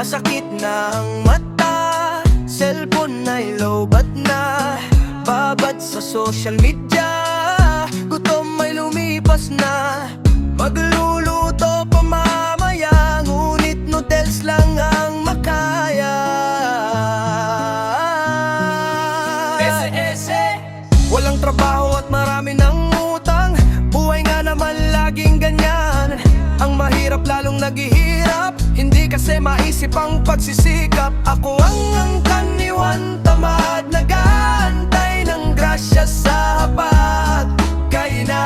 Masakit na ang mata, cellphone ay lowbat na, babad sa social media, gutom ay lumipas na. Magluluto pa mamaya, ngunit noodles lang ang makaya. Walang trabaho at marami ng utang, buhay nga naman laging ganyan. Ang mahirap lalong naghihirap, hindi kasi maisip ang pagsisikap. Ako ang angkaniwan, tamad, nag-aantay ng grasya sa hapag. Kainan,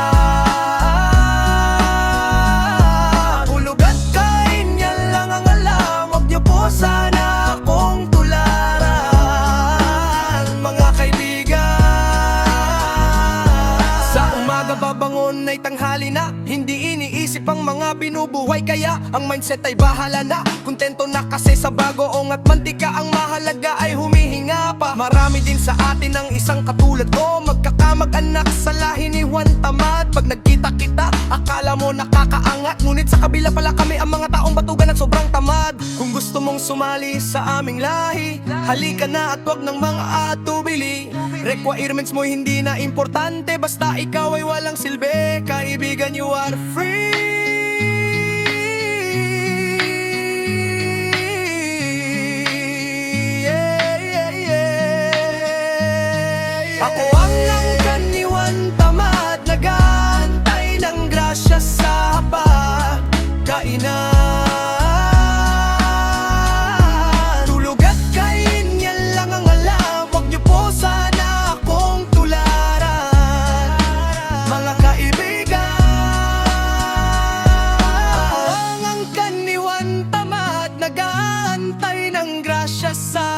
ulog at kain, yan lang ang alam. Huwag niyo po sana akong tularan, mga kaibigan. Sa umaga babangon ay tanghali na, hindi iniisip ang mga binubuhay, kaya ang mindset ay bahala na. Kontento na kasi sa bagoong at mantika, ang mahalaga ay humihinga pa. Marami din sa atin ang isang katulad ko, magkakamag-anak sa lahi ni Juan Tamad. Pag nagkita kita, akala mo nakakaangat, ngunit sa kabila pala kami ang mga taong batugan at sobrang tamad. Kung gusto mong sumali sa aming lahi, halika na at wag ng mga atubili. Requirements mo hindi na importante, basta ikaw ay walang silbi. Kaibigan, you are free. Ako ang angkaniwan, tamad, nag-aantay ng grasya sa hapag. Kainan, tulog at kain, yan lang ang alam. Huwag niyo po sana akong tularan, mga kaibigan. Ako ang angkaniwan, tamad, nag-aantay ng grasya sa